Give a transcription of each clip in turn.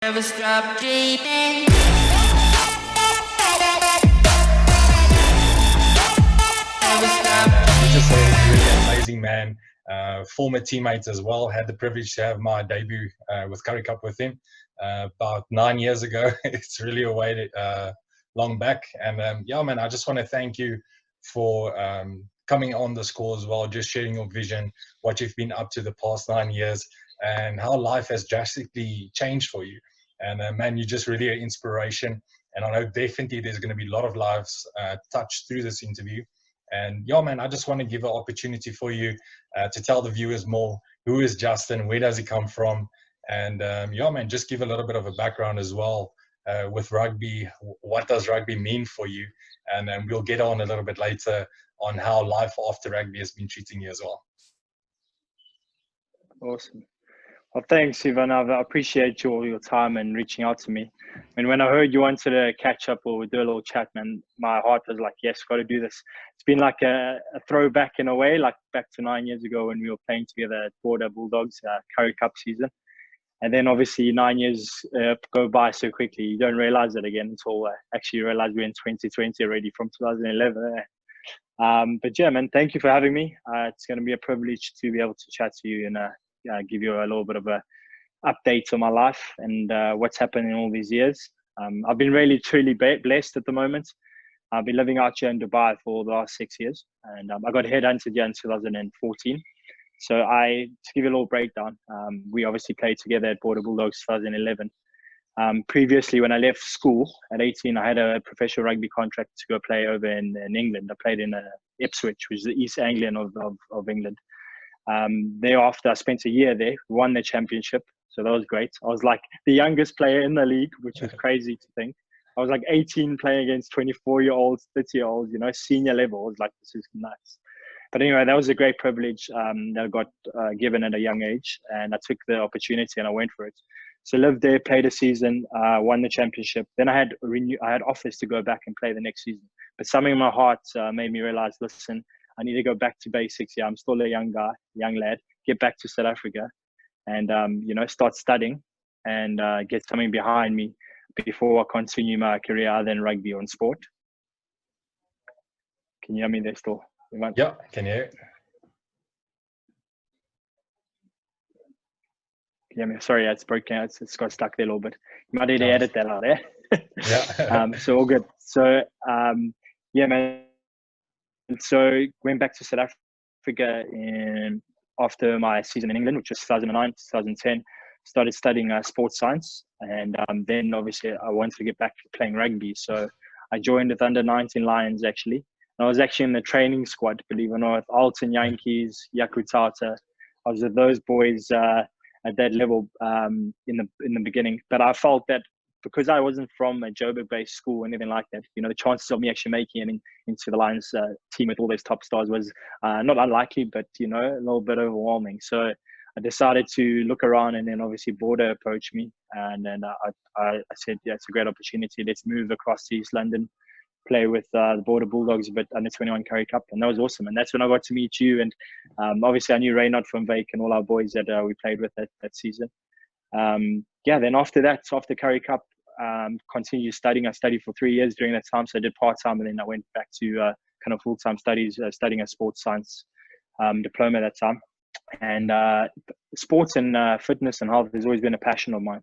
Never stop dreaming. Never stop. He's just a really amazing man. Former teammate as well. Had the privilege to have my debut with Curry Cup with him about 9 years ago. It's really a way long back. And yeah, man, I just want to thank you for coming on this call as well, just sharing your vision, what you've been up to the past 9 years, and how life has drastically changed for you. And man, you're just really an inspiration. And I know definitely there's going to be a lot of lives touched through this interview. And yeah, man, I just want to give an opportunity for you to tell the viewers more. Who is Justen? Where does he come from? And yeah, man, just give a little bit of a background as well with rugby. What does rugby mean for you? And then we'll get on a little bit later on how life after rugby has been treating you as well. Awesome. Well, thanks, Ivan. I appreciate your time and reaching out to me. And when I heard you wanted to catch up or do a little chat, man, my heart was like, yes, got to do this. It's been like a throwback in a way, like back to 9 years ago when we were playing together at Border Bulldogs Curry Cup season. And then obviously 9 years go by so quickly. You don't realize it again until actually you realize we're in 2020 already from 2011. But yeah, man, thank you for having me. It's going to be a privilege to be able to chat to you and give you a little bit of a update on my life and what's happened in all these years. I've been really, truly blessed at the moment. I've been living out here in Dubai for the last 6 years, and I got headhunted here in 2014. So to give you a little breakdown, we obviously played together at Border Bulldogs 2011. Previously, when I left school at 18, I had a professional rugby contract to go play over in England. I played in Ipswich, which is the East Anglian of England. Thereafter, I spent a year there, won the championship. So that was great. I was like the youngest player in the league, which is crazy to think. I was like 18 playing against 24-year-olds, 30-year-olds, senior level. I was like, this is nice. But anyway, that was a great privilege that I got given at a young age. And I took the opportunity and I went for it. So lived there, played a season, won the championship. Then I had offers to go back and play the next season. But something in my heart made me realize, listen, I need to go back to basics. Yeah, I'm still a young lad, get back to South Africa and, start studying and get something behind me before I continue my career other than rugby or in sport. Can you hear me there still? Yeah, can you hear it? Can you hear me? Sorry, it's broken. It's got stuck there a little bit. You might need to edit that out there. Yeah. So all good. So, yeah, man. So went back to South Africa after my season in England, which was 2009, 2010. Started studying sports science, and then obviously I wanted to get back to playing rugby. So I joined with under-19 Lions actually. And I was actually in the training squad, believe it or not, Alton Yankees, Yakutata. I was with those boys at that level in the beginning. But I felt that because I wasn't from a Joburg-based school or anything like that, the chances of me actually making it into the Lions team with all those top stars was not unlikely, but, a little bit overwhelming. So I decided to look around, and then obviously Border approached me. And then I said, yeah, it's a great opportunity. Let's move across to East London, play with the Border Bulldogs, but under 21 Curry Cup. And that was awesome. And that's when I got to meet you. And obviously I knew Reynard from Vake and all our boys that we played with that season. Then after that, after Curry Cup, continued studying. I studied for 3 years during that time. So I did part-time, and then I went back to kind of full-time studies, studying a sports science diploma at that time. And sports and fitness and health has always been a passion of mine.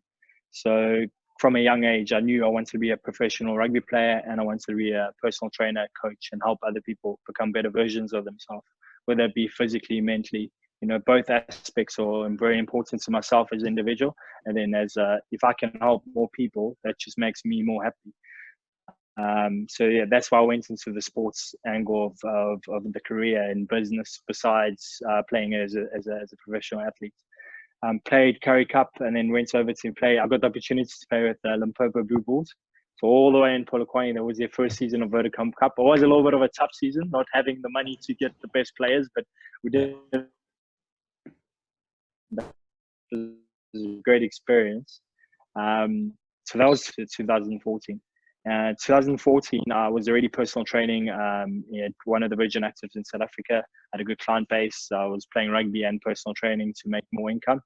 So from a young age, I knew I wanted to be a professional rugby player, and I wanted to be a personal trainer, coach, and help other people become better versions of themselves, whether it be physically, mentally. Both aspects are very important to myself as an individual. And then if I can help more people, that just makes me more happy. So yeah, that's why I went into the sports angle of the career and business besides playing as a professional athlete. Played Curry Cup and then went over to play. I got the opportunity to play with Limpopo Blue Bulls. So all the way in Polokwane, that was their first season of Vodacom Cup. It was a little bit of a tough season, not having the money to get the best players, but we did. It was a great experience. So that was 2014. 2014, I was already personal training at one of the Virgin Actives in South Africa. I had a good client base. I was playing rugby and personal training to make more income.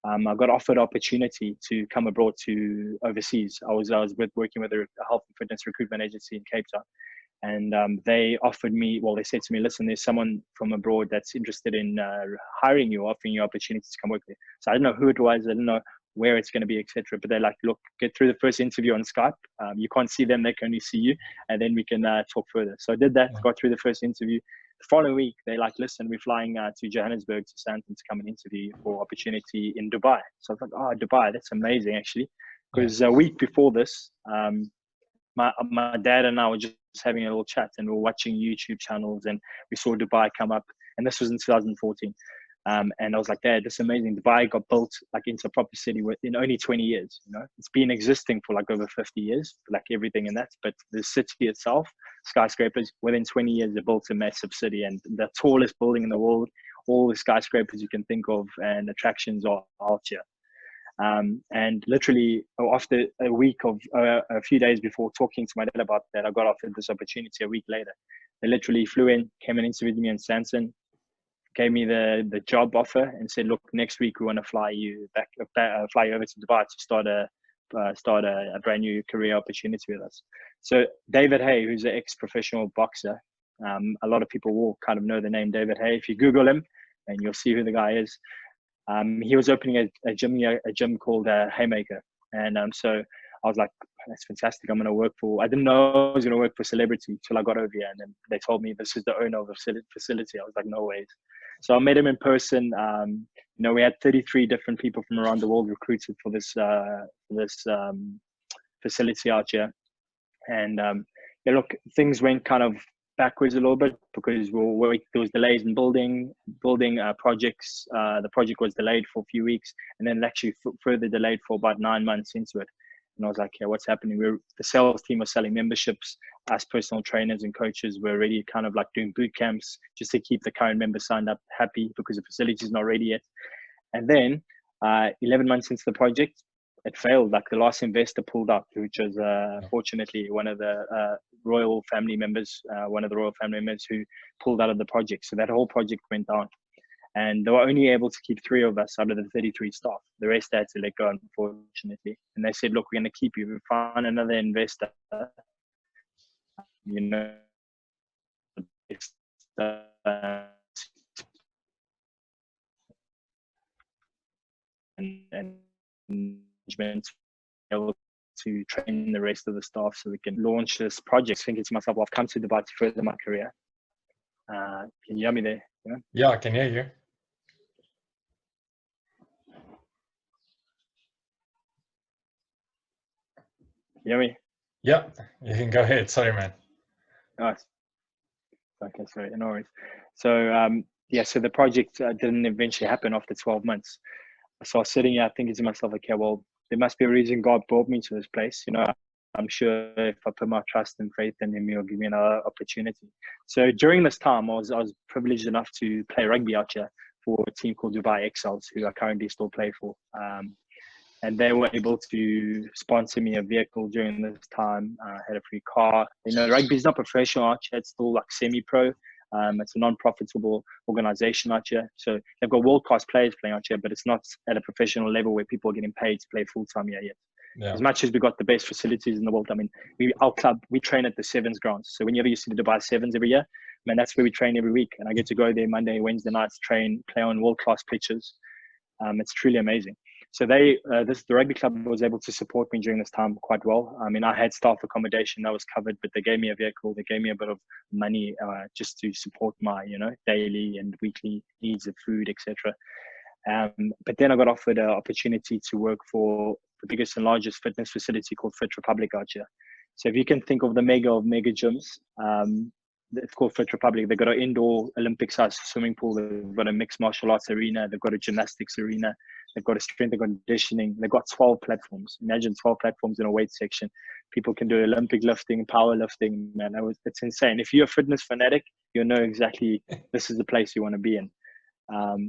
I got offered opportunity to come abroad to overseas. I was working with a health and fitness recruitment agency in Cape Town, and they offered me. Well, they said to me, "Listen, there's someone from abroad that's interested in hiring you, offering you opportunities to come work there." So I didn't know who it was. I didn't know where it's going to be, etc. But they're like, "Look, get through the first interview on Skype. You can't see them; they can only see you, and then we can talk further." So I did that. Got through the first interview. The following week, they like, "Listen, we're flying to Johannesburg to Sandton to come and interview for opportunity in Dubai." So I was like, "Oh, Dubai, that's amazing, actually." Because a week before this, my dad and I were just having a little chat, and we were watching YouTube channels, and we saw Dubai come up, and this was in 2014. And I was like, "Dad, this is amazing. Dubai got built like into a proper city in only 20 years. You know, it's been existing for like over 50 years, like everything in that. But the city itself, skyscrapers, within 20 years, they built a massive city, and the tallest building in the world, all the skyscrapers you can think of, and attractions are out here." And literally after a week of a few days before talking to my dad about that, I got offered this opportunity a week later. They literally flew in, came and interviewed me in Sandton, gave me the job offer, and said, "Look, next week we want to fly you fly you over to Dubai to start a brand new career opportunity with us." So David Hay, who's an ex-professional boxer, a lot of people will kind of know the name David Hay. If you Google him, and you'll see who the guy is. He was opening a gym called Haymaker, and so I was like, "That's fantastic. I'm going to work for." I didn't know I was going to work for celebrity till I got over here, and then they told me this is the owner of the facility. I was like, "No ways." So I met him in person. We had 33 different people from around the world recruited for this facility out here, and look, things went kind of backwards a little bit because there was delays in building projects. The project was delayed for a few weeks, and then actually further delayed for about 9 months into it. And I was like, "Yeah, what's happening?" The sales team was selling memberships. Us personal trainers and coaches were already kind of like doing boot camps just to keep the current members signed up happy because the facility is not ready yet. And then 11 months into the project, it failed. Like the last investor pulled out, which was fortunately one of the royal family members who pulled out of the project. So that whole project went down. And they were only able to keep 3 of us out of the 33 staff. The rest had to let go, unfortunately. And they said, "Look, we're going to keep you. We found another investor, you know, and management able to train the rest of the staff so we can launch this project." Thinking to myself, "Well, I've come to Dubai to further my career." Can you hear me there? Yeah, I can hear you. You hear me? Yeah, you can go ahead. Sorry, man. Nice. Okay, sorry, no worries. So so the project didn't eventually happen after 12 months. So I was sitting here thinking to myself, "Okay, well, there must be a reason God brought me to this place. You know, I'm sure if I put my trust and faith in Him, He'll give me another opportunity." So during this time, I was privileged enough to play rugby out here for a team called Dubai Exiles, who I currently still play for. And they were able to sponsor me a vehicle during this time. I had a free car. You know, rugby is not professional out here. It's still like semi-pro. It's a non-profitable organization out here. So they've got world-class players playing out here, but it's not at a professional level where people are getting paid to play full-time here yet. Yeah. As much as we got the best facilities in the world, I mean, our club, we train at the Sevens grounds. So whenever you see the Dubai Sevens every year, man, that's where we train every week. And I get to go there Monday, Wednesday nights, train, play on world-class pitches. It's truly amazing. So the rugby club was able to support me during this time quite well. I mean, I had staff accommodation that was covered, but they gave me a vehicle. They gave me a bit of money just to support my, daily and weekly needs of food, etc. But then I got offered an opportunity to work for the biggest and largest fitness facility called Fit Republic out here. So if you can think of the mega of mega gyms, it's called Fit Republic. They've got an indoor Olympic-sized swimming pool. They've got a mixed martial arts arena. They've got a gymnastics arena. They've got a strength and conditioning. They've got 12 platforms. Imagine 12 platforms in a weight section. People can do Olympic lifting, power lifting. Man, it's insane. If you're a fitness fanatic, you'll know exactly this is the place you want to be in.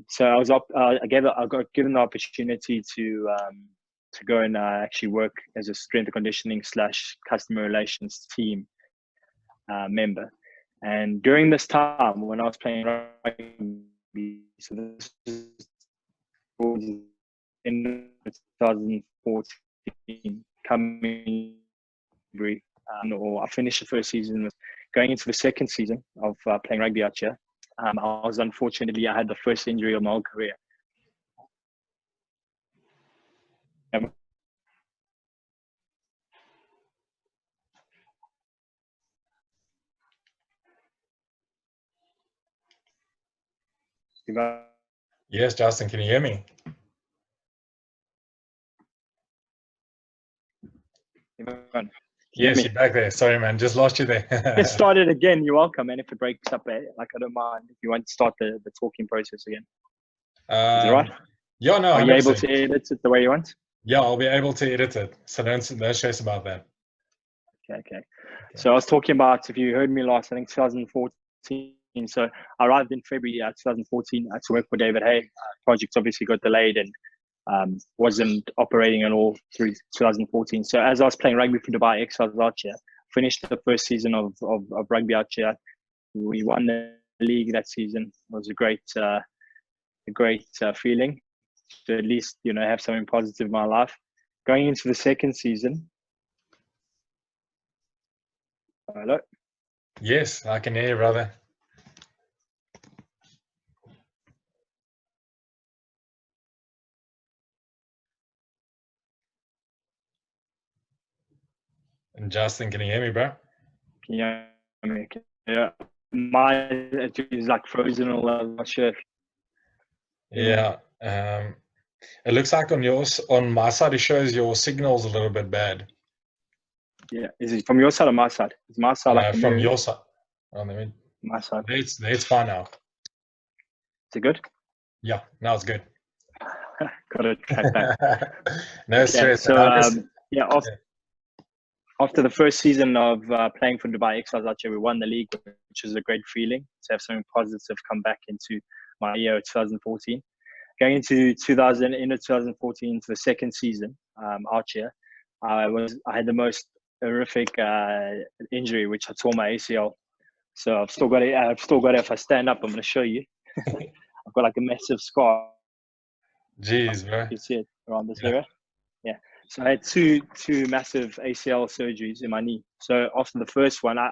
So I was I got given the opportunity to go and actually work as a strength and conditioning / customer relations team member. And during this time, when I was playing rugby, so this is in 2014, coming or I finished the first season, was going into the second season of playing rugby out here. I had the first injury of my whole career. Yes, Justin, can you hear me? Yes, you're back there. Sorry, man, just lost you there. Get started again. You're welcome, and if it breaks up, like I don't mind if you want to start the talking process again. Is it right? Yeah, no. Are you able to edit it the way you want? Yeah, I'll be able to edit it. So don't stress about that. Okay. So I was talking about, if you heard me last, I think 2014. So I arrived in February 2014 to work for David Hay. Project obviously got delayed and wasn't operating at all through 2014. So as I was playing rugby for Dubai Exiles out here, finished the first season of rugby out here. We won the league that season. It was a great feeling to at least have something positive in my life. Going into the second season. Hello. Yes, I can hear you, brother. And Justin, can you hear me, bro? Can you hear me? Yeah. My is like frozen or I'm not sure. Yeah. It looks like on my side, it shows your signal's a little bit bad. Yeah. Is it from your side or my side? Is my side from your side. Oh, my side. It's fine now. Is it good? Yeah, now it's good. Got to track back. No stress. So after the first season of playing for Dubai Exiles out here, we won the league, which was a great feeling to have something positive come back into my year 2014. Going into 2014 to the second season out here, I had the most horrific injury, which I tore my ACL. So I've still got it. If I stand up, I'm going to show you. I've got like a massive scar. Jeez, bro. You see it around this area. Yeah. So I had two massive ACL surgeries in my knee. So after the first one, I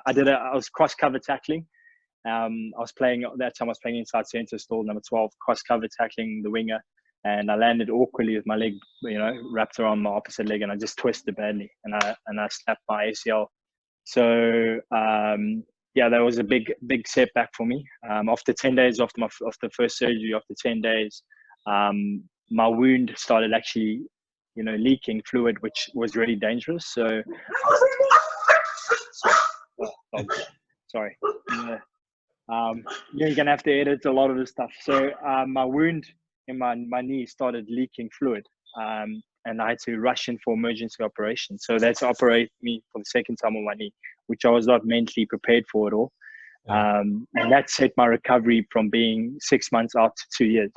was cross cover tackling. I was playing inside center, stall number 12, cross cover tackling the winger, and I landed awkwardly with my leg, wrapped around my opposite leg, and I just twisted badly, and I snapped my ACL. So that was a big setback for me. After 10 days after the first surgery, after 10 days, my wound started actually leaking fluid, which was really dangerous. So sorry. You're gonna have to edit a lot of this stuff. So my wound in my knee started leaking fluid, and I had to rush in for emergency operation. So they had to operate me for the second time on my knee, which I was not mentally prepared for at all. And that set my recovery from being 6 months out to 2 years.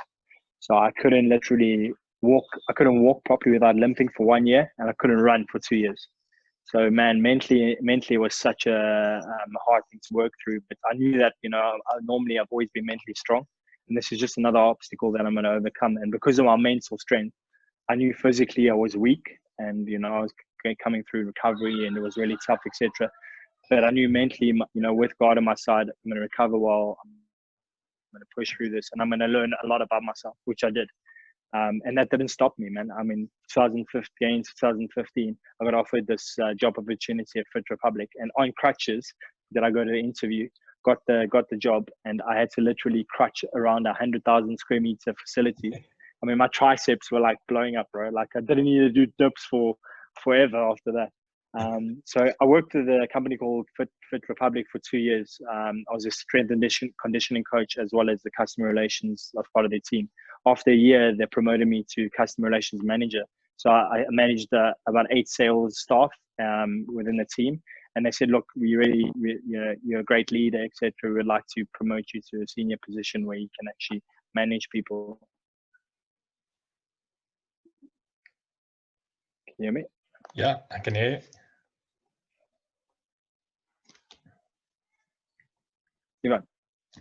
So I couldn't literally walk. I couldn't walk properly without limping for 1 year, and I couldn't run for 2 years. So man, mentally it was such a hard thing to work through. But I knew that normally I've always been mentally strong, and this is just another obstacle that I'm going to overcome. And because of my mental strength, I knew physically I was weak, and I was coming through recovery, and it was really tough, etc. But I knew mentally, with God on my side, I'm going to recover well. I'm going to push through this, and I'm going to learn a lot about myself, which I did. And that didn't stop me, man. I mean, 2015, I got offered this job opportunity at Fit Republic, and on crutches did I go to the interview, got the job, and I had to literally crutch around 100,000 square meter facility. I mean, my triceps were like blowing up, bro. Like I didn't need to do dips for forever after that. So I worked with a company called Fit Republic for 2 years. I was a strength and conditioning coach as well as the customer relations as part of their team. After a year, they promoted me to customer relations manager. So I managed about 8 sales staff within the team. And they said, look, you're a great leader, etc. We'd like to promote you to a senior position where you can actually manage people. Can you hear me? Yeah, I can hear you. You got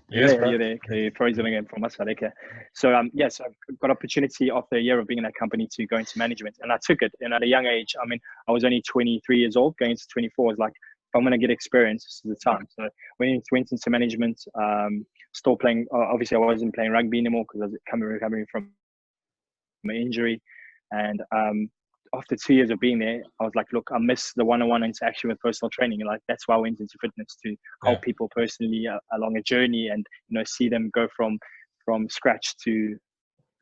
Yes, You're bro. there. Okay, probably zooming in from my side. Okay. So yes, I've got opportunity after a year of being in that company to go into management, and I took it. And at a young age, I mean, I was only 23 years old, going into 24. I was like, if I'm going to get experience, this is the time. So went into management. Still playing. Obviously, I wasn't playing rugby anymore because I was recovering from my injury, and after 2 years of being there, I was like, look, I miss the one-on-one interaction with personal training. And like, that's why I went into fitness, to help Yeah. people personally along a journey, and, see them go from scratch to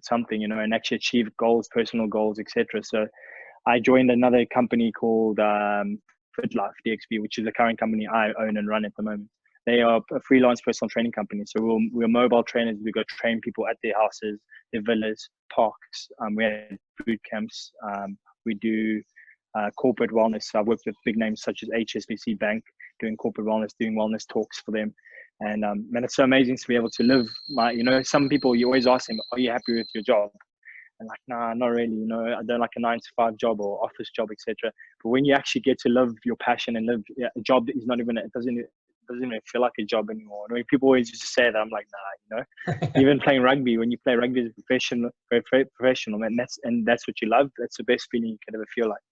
something, and actually achieve goals, personal goals, etc. So I joined another company called FitLife DXB, which is the current company I own and run at the moment. They are a freelance personal training company. So we're mobile trainers. We go train people at their houses, their villas, parks. We have boot camps. We do corporate wellness. So I've worked with big names such as HSBC Bank, doing corporate wellness, doing wellness talks for them. And man, it's so amazing to be able to live my, some people, you always ask them, are you happy with your job? And like, nah, not really. I don't like a 9-to-5 job or office job, etc. But when you actually get to live your passion and live a job that is not even, it doesn't even feel like a job anymore. I mean, people always used to say that. I'm like, nah, even playing rugby, when you play rugby as a professional, man, that's what you love. That's the best feeling you can ever feel like.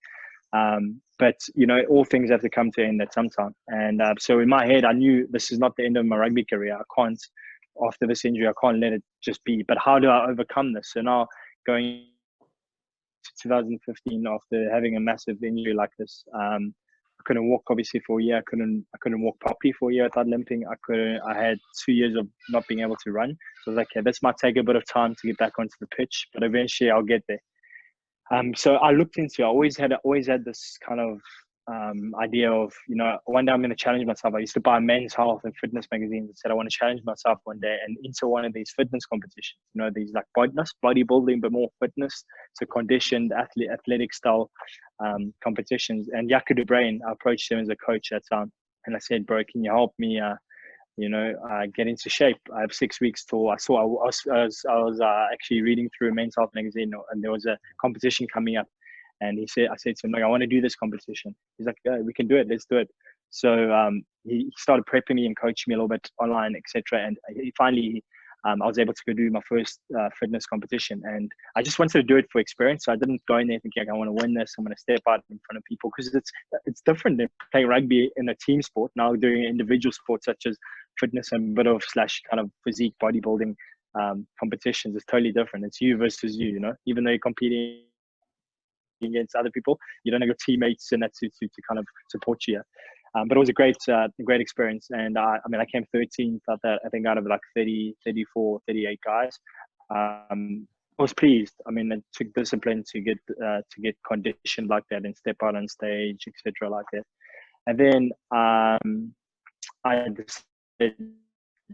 But all things have to come to an end at some time. And so in my head, I knew this is not the end of my rugby career. I can't, after this injury, I can't let it just be. But how do I overcome this? So now, going to 2015, after having a massive injury like this, I couldn't walk obviously for a year. I couldn't walk properly for a year without limping. I had 2 years of not being able to run. So I was like, okay, this might take a bit of time to get back onto the pitch, but eventually I'll get there. So I looked into. I always had this kind of idea of, one day I'm going to challenge myself. I used to buy Men's Health and Fitness magazines and said I want to challenge myself one day and enter one of these fitness competitions. These like bodybuilding, but more fitness, so conditioned athletic style competitions. And Jaco de Brain, I approached him as a coach at that time, and I said, bro, can you help me? Get into shape. I have 6 weeks till I was actually reading through a Men's Health magazine, and there was a competition coming up. And I said to him, like, I want to do this competition. He's like, yeah, we can do it. Let's do it. So he started prepping me and coaching me a little bit online, etc. And he finally, I was able to go do my first fitness competition. And I just wanted to do it for experience. So I didn't go in there thinking, like, I want to win this. I'm going to step out in front of people, because it's different than playing rugby in a team sport. Now doing individual sports such as fitness and a bit of / kind of physique bodybuilding competitions is totally different. It's you versus you, even though you're competing against other people, you don't have your teammates and that to kind of support you. But it was a great experience. And I came 13th out of like 30, 34, 38 guys. I was pleased. It took discipline to get conditioned like that and step out on stage, etc. like that. And then I decided